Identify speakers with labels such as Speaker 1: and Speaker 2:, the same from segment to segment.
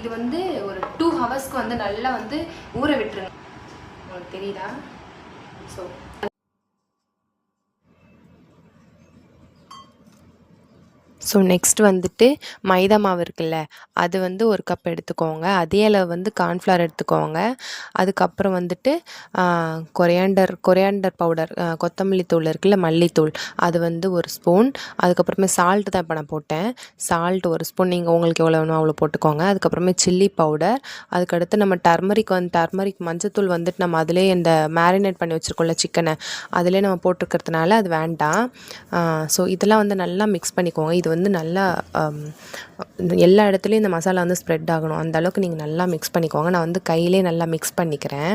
Speaker 1: இது வந்து ஒரு 2 ஹவர்ஸ்க்கு வந்து நல்லா வந்து ஊற விட்டுருங்க. உங்களுக்கு தெரியுதா? ஸோ நெக்ஸ்ட் வந்துட்டு மைதா மாவு இருக்குல்ல, அது வந்து 1 கப் எடுத்துக்கோங்க. அதே அளவு வந்து கார்ன்ஃப்ளவர் எடுத்துக்கோங்க. அதுக்கப்புறம் வந்துட்டு கொரியாண்டர் பவுடர், கொத்தமல்லி தூள் இருக்குல்ல, மல்லித்தூள், அது வந்து 1 ஸ்பூன். அதுக்கப்புறமே சால்ட்டு தான் இப்போ நான் போட்டேன். சால்ட் 1 ஸ்பூன், நீங்கள் உங்களுக்கு எவ்வளோ வேணுமோ அவ்வளோ போட்டுக்கோங்க. அதுக்கப்புறமே சில்லி பவுடர், அதுக்கடுத்து நம்ம டர்மரிக் மஞ்சத்தூள் வந்துட்டு நம்ம அதிலே இந்த மேரினேட் பண்ணி வச்சுருக்கோம்ல சிக்கனை, அதிலே நம்ம போட்டிருக்கிறதுனால அது வேண்டாம். ஸோ இதெல்லாம் வந்து நல்லா மிக்ஸ் பண்ணிக்கோங்க. இது வந்து நல்லா எல்லா இடத்துலையும் இந்த மசாலா வந்து ஸ்ப்ரெட் ஆகணும். அந்த அளவுக்கு நீங்கள் நல்லா மிக்ஸ் பண்ணிக்கோங்க. நான் வந்து கையிலே நல்லா மிக்ஸ் பண்ணிக்கிறேன்.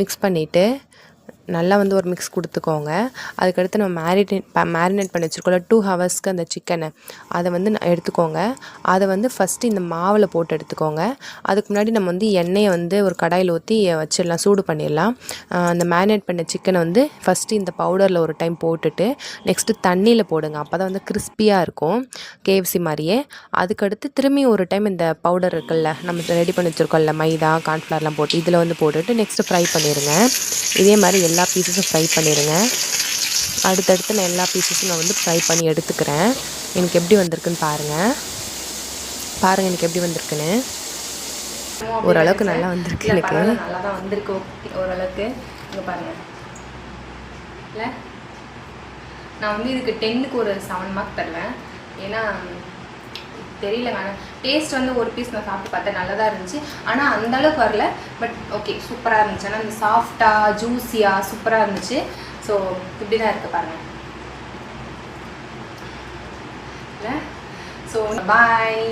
Speaker 1: மிக்ஸ் பண்ணிவிட்டு நல்லா வந்து ஒரு மிக்ஸ் கொடுத்துக்கோங்க. அதுக்கடுத்து நம்ம மேரினேட் பண்ணி வச்சுருக்கோம்ல 2 ஹவர்ஸ்க்கு அந்த சிக்கனை, அதை வந்து எடுத்துக்கோங்க. அதை வந்து ஃபஸ்ட்டு இந்த மாவில் போட்டு எடுத்துக்கோங்க. அதுக்கு முன்னாடி நம்ம வந்து எண்ணெயை வந்து ஒரு கடாயில் ஊற்றி வச்சிடலாம், சூடு பண்ணிடலாம். அந்த மேரினேட் பண்ண சிக்கனை வந்து ஃபஸ்ட்டு இந்த பவுடரில் ஒரு டைம் போட்டுட்டு நெக்ஸ்ட்டு தண்ணியில் போடுங்க. அப்போ தான் வந்து கிறிஸ்பியாக இருக்கும், KFC மாதிரியே. அதுக்கடுத்து திரும்பி ஒரு டைம் இந்த பவுடர் இருக்குல்ல, நம்ம ரெடி பண்ணி வச்சுருக்கோம்ல, மைதா கார்ன்ஃப்ளவர்லாம் போட்டு, இதில் வந்து போட்டுட்டு நெக்ஸ்ட்டு ஃப்ரை பண்ணிடுங்க. இதே மாதிரி எல்லா பீஸஸும் ஃப்ரை பண்ணிடுங்க. அடுத்தடுத்து நான் எல்லா பீஸஸும் நான் வந்து ஃப்ரை பண்ணி எடுத்துக்கிறேன். எனக்கு எப்படி வந்திருக்குன்னு பாருங்கள் எனக்கு எப்படி வந்திருக்குன்னு. ஓரளவுக்கு நல்லா வந்திருக்கு. எனக்கு நல்லா தான் வந்திருக்கு ஓரளவுக்கு. இங்கே பாருங்கள், இல்லை நான் வந்து இதுக்கு 10க்கு ஒரு 7 மார்க் தருவேன். ஏன்னா தெரியல, வேணாம். டேஸ்ட் வந்து ஒரு பீஸ் நான் சாப்பிட்டு பார்த்தேன், நல்லா தான் இருந்துச்சு. ஆனால் அந்தளவுக்கு வரல, பட் ஓகே, சூப்பராக இருந்துச்சு. ஆனால் அந்த சாஃப்டாக ஜூஸியாக சூப்பராக இருந்துச்சு. ஸோ இப்படி தான் இருக்குது பாருங்கள். இல்லை, ஸோ பாய்.